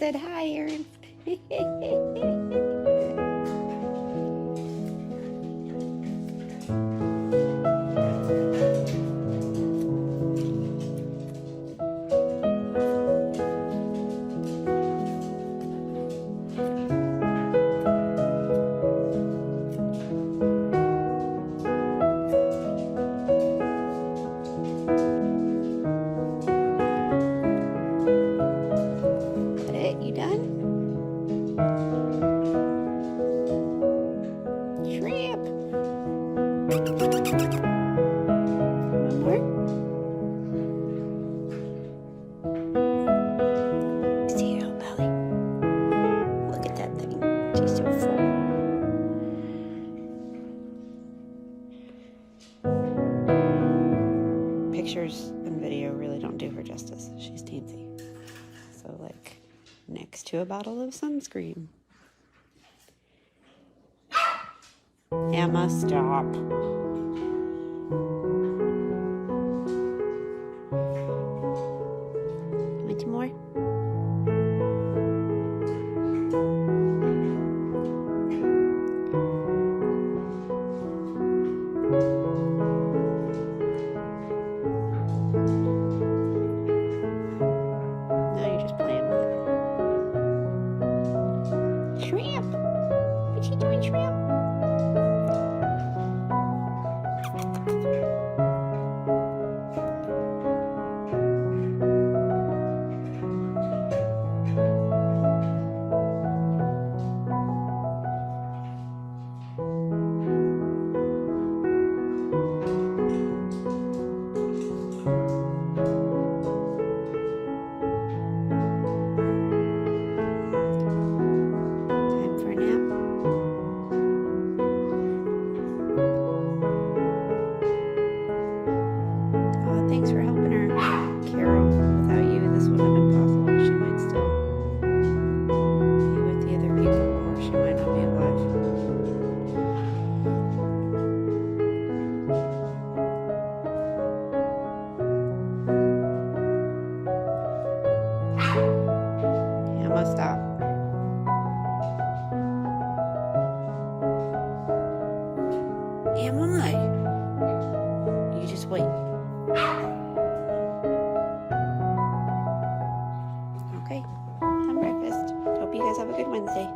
said hi, Aaron. You done? Shrimp. One more. See your belly. Look at that thing. She's so full. Pictures and video really don't do her justice. She's teensy. So like next to a bottle of sunscreen. Emma, stop. Want some more? No, you're just playing with it. Shrimp! What's she doing, Shrimp? Thanks for helping her, Carol. Without you, this wouldn't have been possible. She might still be with the other people, or she might not be alive. Emma, stop. Emma, you just wait. Okay, time breakfast. Hope you guys have a good Wednesday.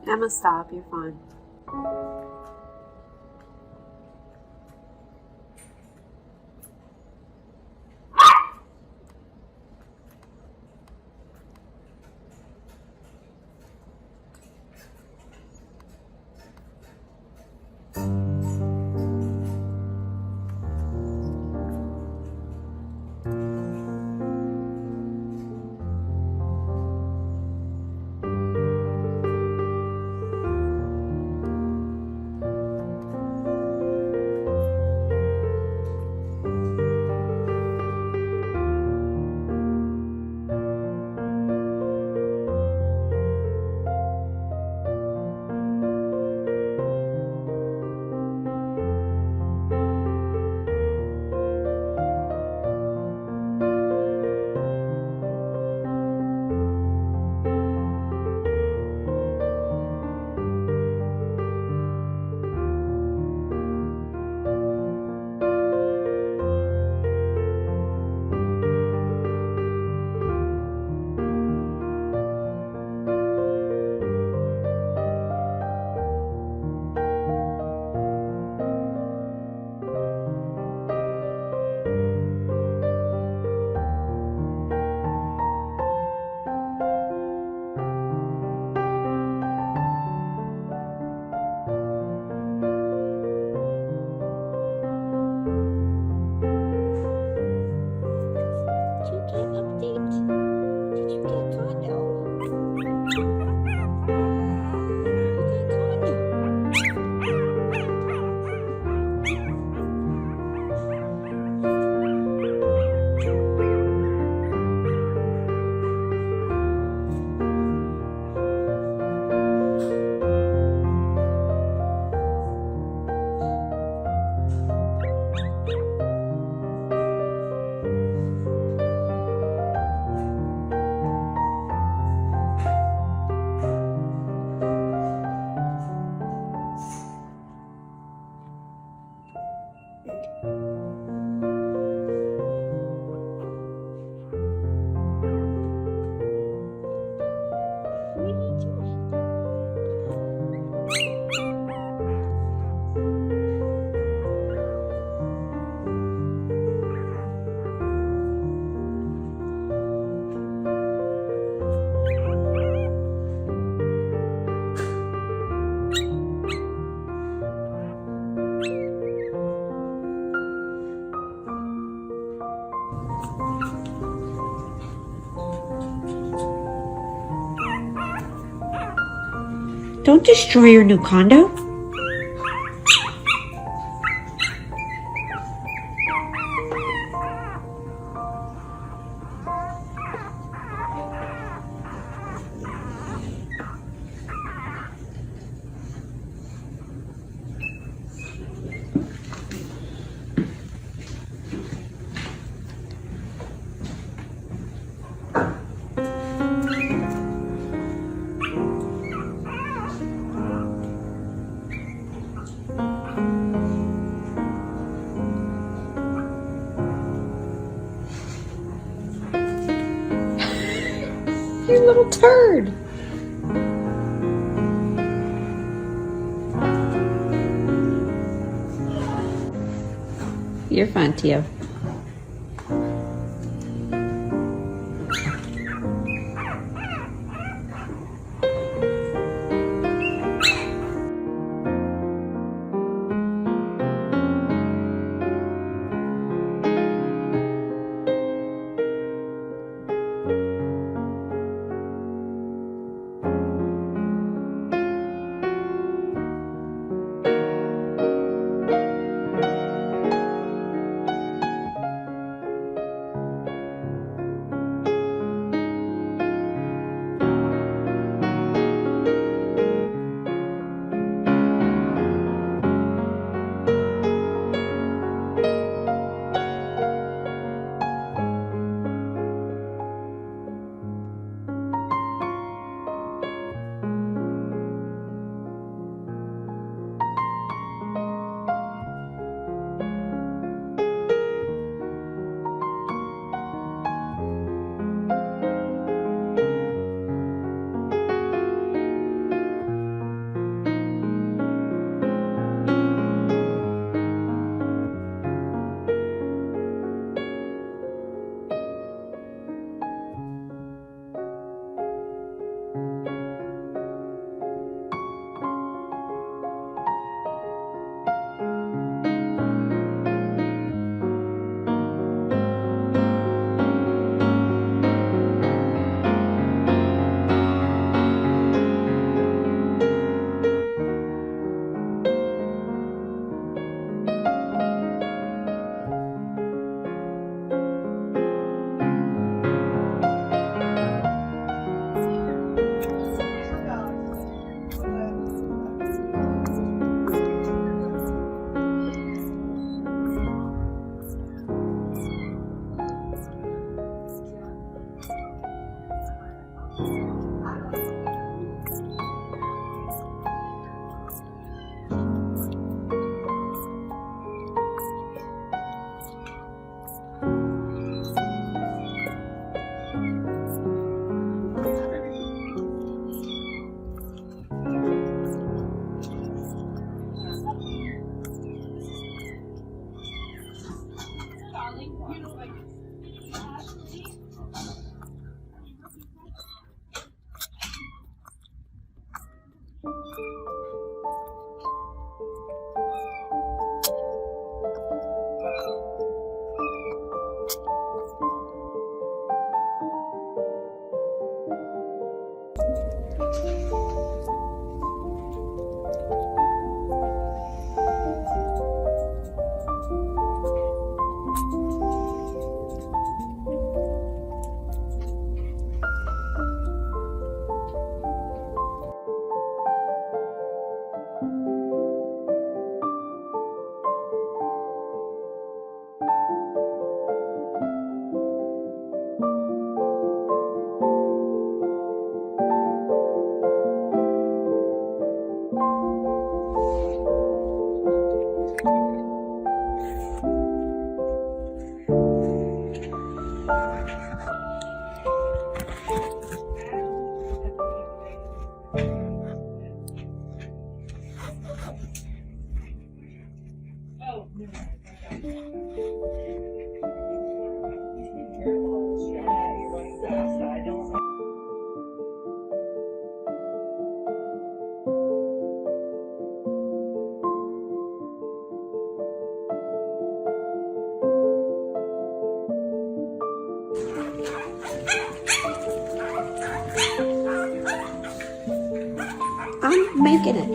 Emma, stop. You're fine. Don't destroy your new condo. You little turd. You're fine, Theo. making it.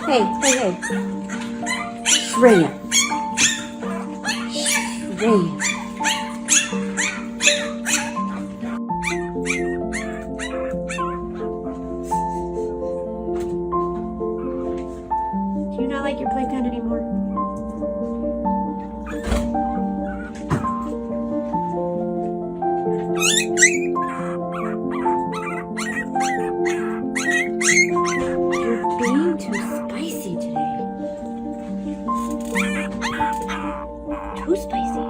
Hey. Shramp. Do you not like your playpen anymore? You're being too spicy today. Too spicy.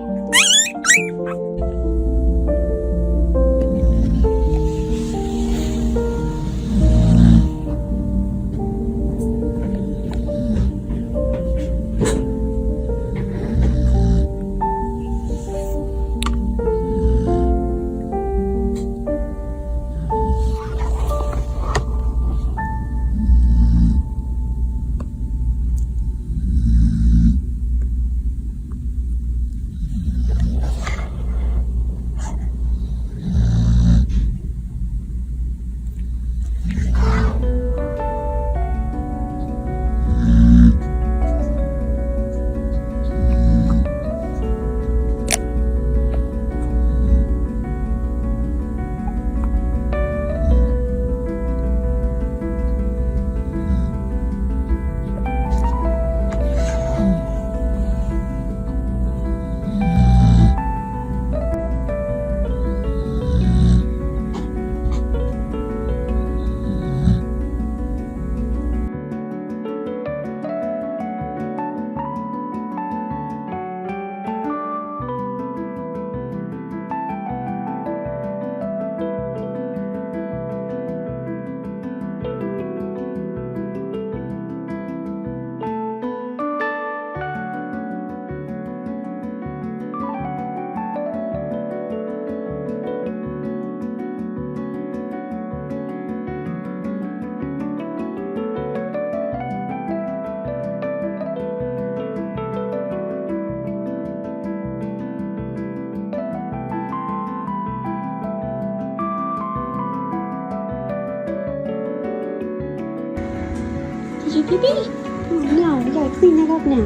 Did you pee-pee? Oh no, we gotta clean that up now.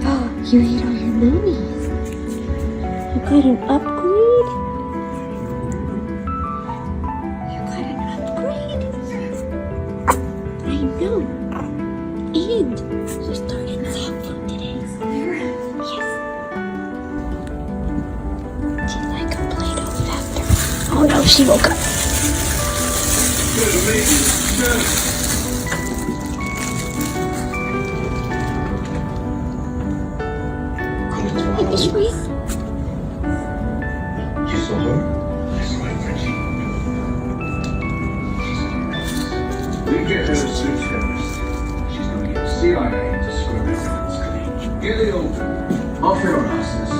Oh, you ate all your nannies. You got an upgrade? You got an upgrade? I know. And you started soft food today. Yes. She'd like a plate of after. Oh no, she woke up. Fish freeze? You saw her? I saw her, Frenchie. We get her suit first. She's going to get CIA to scrub everyone's clean. Get the ulcer. Off your asses.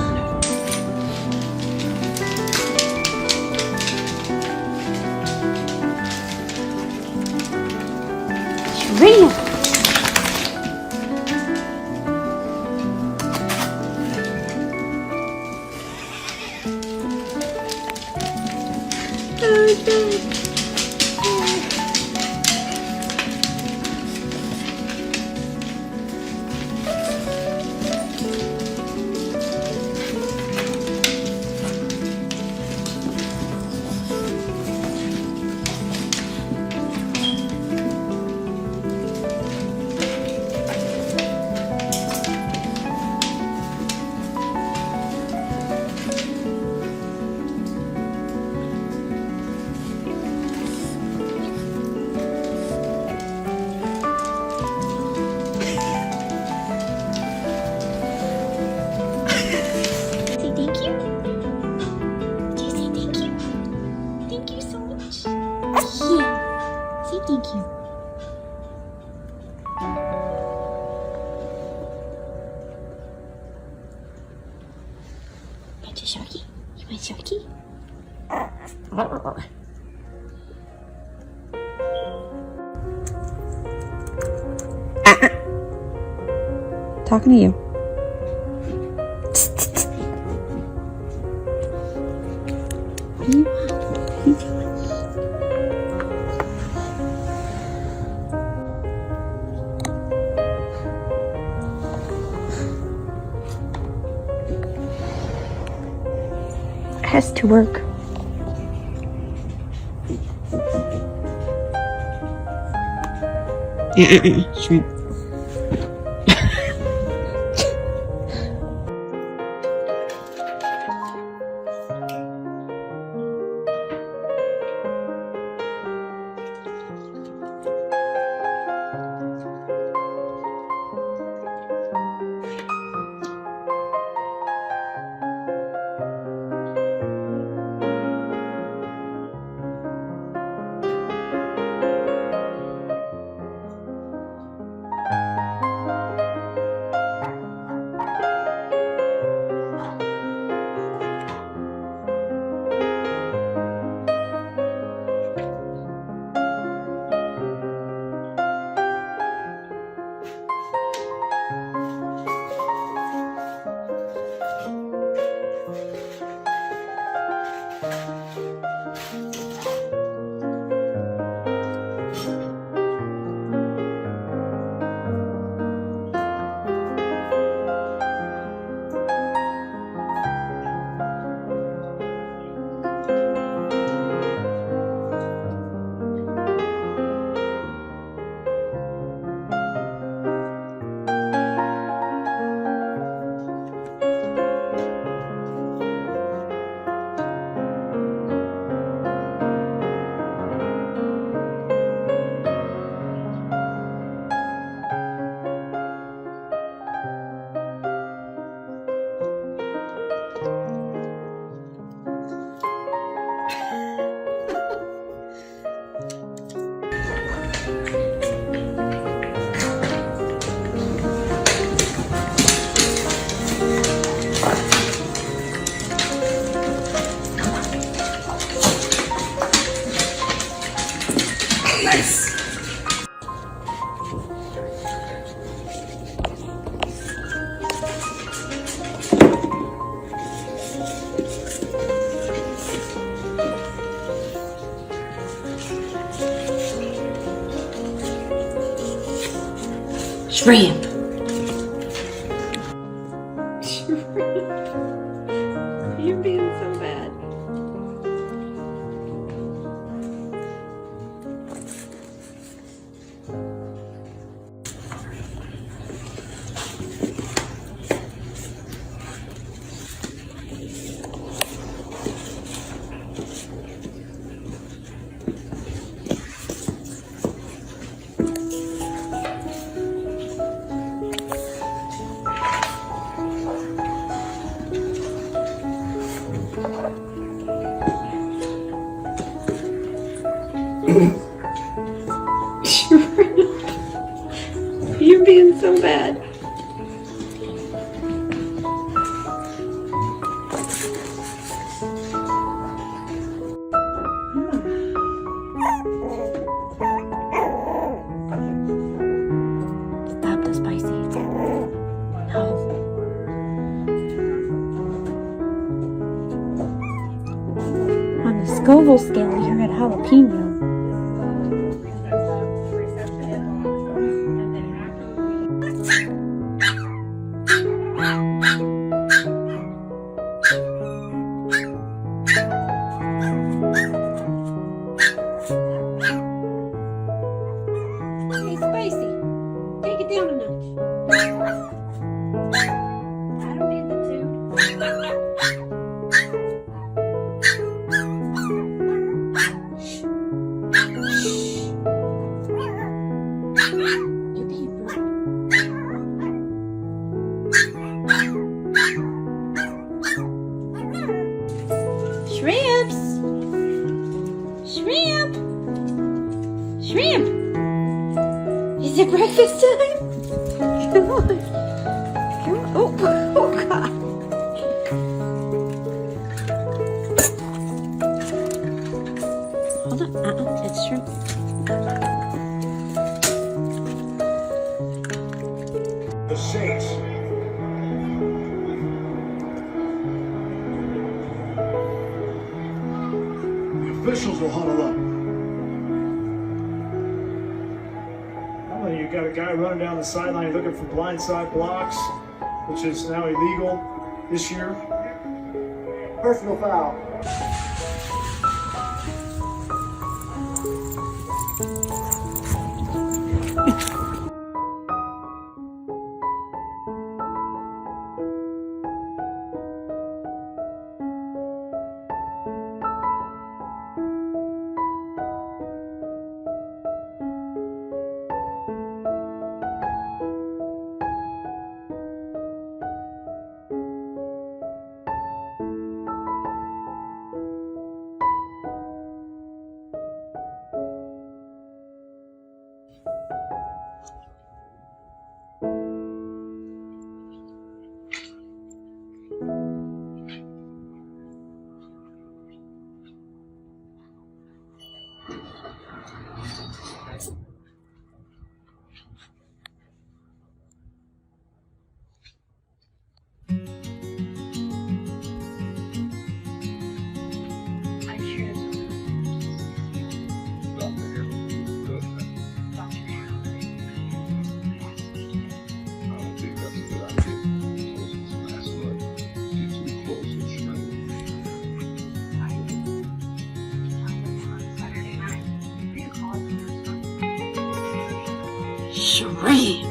Shramp! Thank you. Want a Sharky? You want Sharky? Talking to you. do you want? What are you doing? It has to work. Shrimp. Nice. Shramp. You're being so bad. You're being so bad. Stop the spicy. No. On the Scoville scale, you're at jalapeno. Hey, spicy. Take it down a notch. I don't need the tube. You're being rude. Shrimps! Shrimp! Shrimp! Is it breakfast time? Come on. Come on. Oh, oh God. Hold on. It's shrimp. The shakes. Officials will huddle up. Well, you got a guy running down the sideline looking for blindside blocks, which is now illegal this year. Personal foul. Shramp!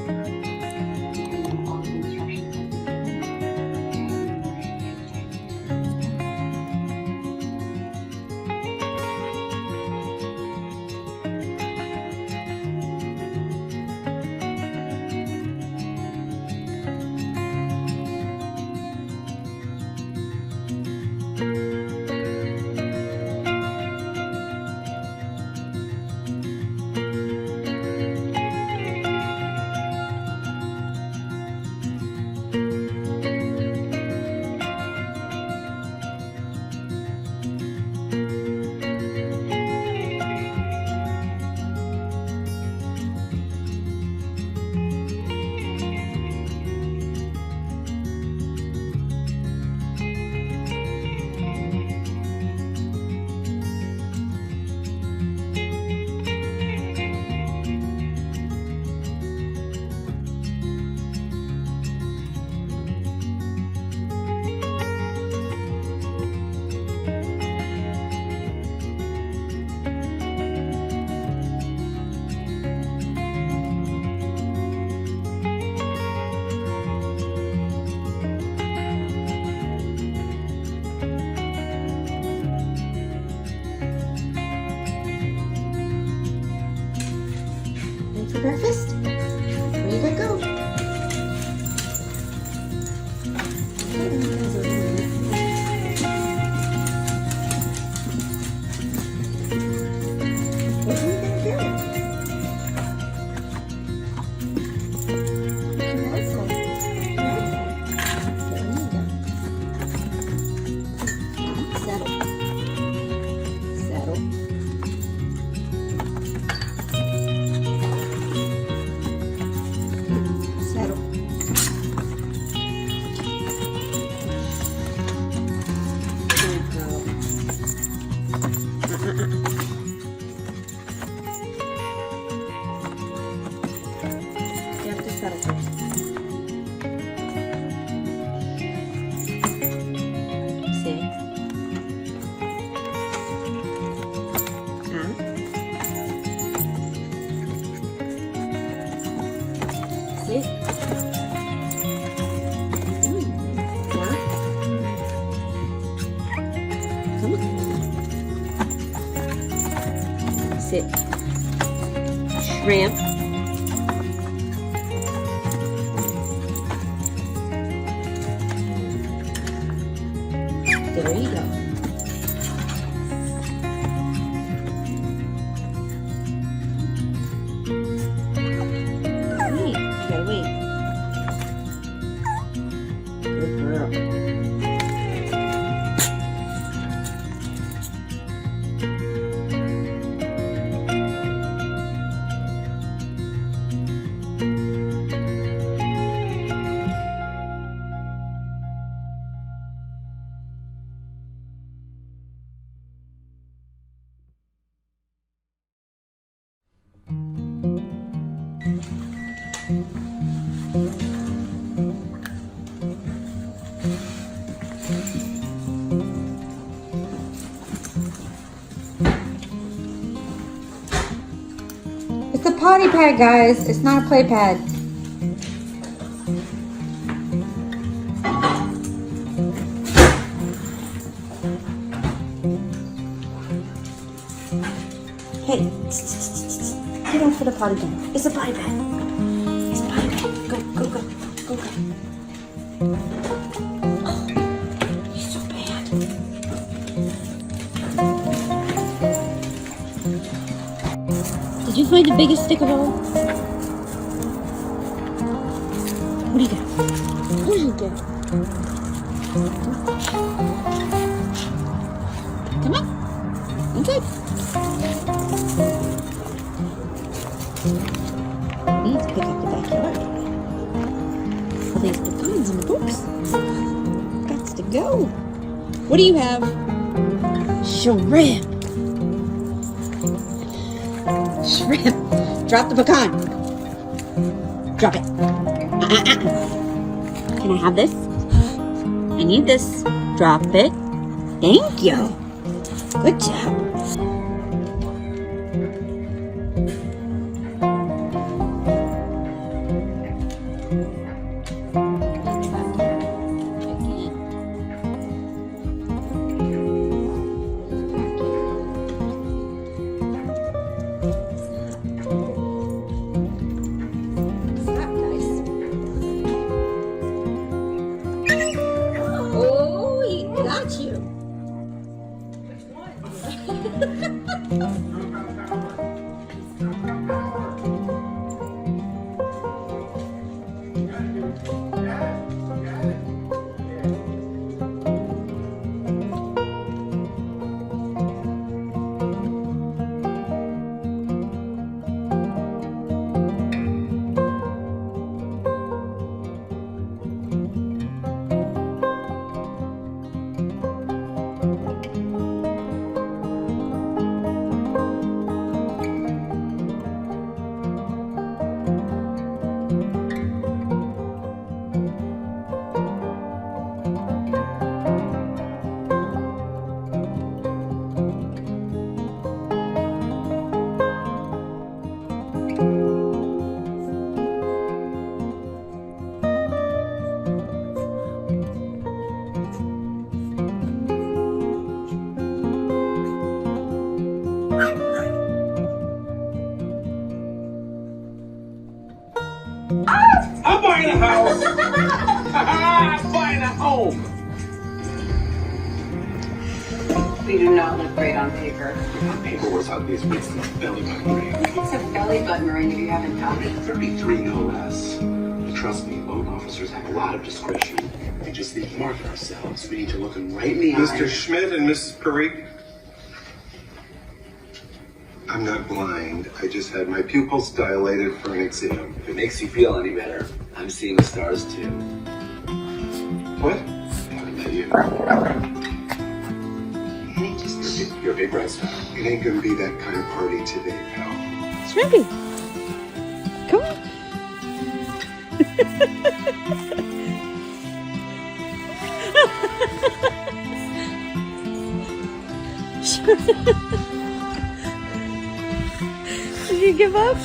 For breakfast? Ready to go. Sit. Shramp. There you go. Wait, you gotta wait. Good girl. pad, guys. It's not a play pad. Hey, get off of the potty pad. It's a potty pad. It's a potty pad. Go, go, go, go, go. Oh, you're so bad. Did you find the biggest stick of all? What do you got? What do you got? Come on. Inside. Need to pick up the backyard. All these pecans and books. Got to go. What do you have? Shrimp. Shrimp. Drop the pecan. Drop it. Can I have this? I need this. Drop it. Thank you. Good job. Oh, he got you. Which one? I'm buying a house. I'm buying a home. We do not look great on paper. On paper, what's ugly is what's the belly button ring. It's a belly button ring if you haven't counted. 33, no less. But trust me, loan officers have a lot of discretion. They just need to market ourselves. We need to look them right in the eye. Mr. Schmidt and Mrs. Parikh, I'm not blind. I just had my pupils dilated for an exam. If it makes you feel any better, I'm seeing the stars too. What? Talking about you. You're a big bright star. It ain't gonna be that kind of party today, pal. Shrimpy. Come on. Did you give up?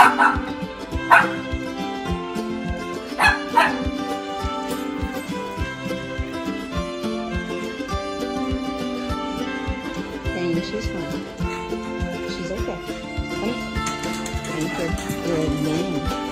Saying she's fine. She's okay. Come. Anchor. Good man.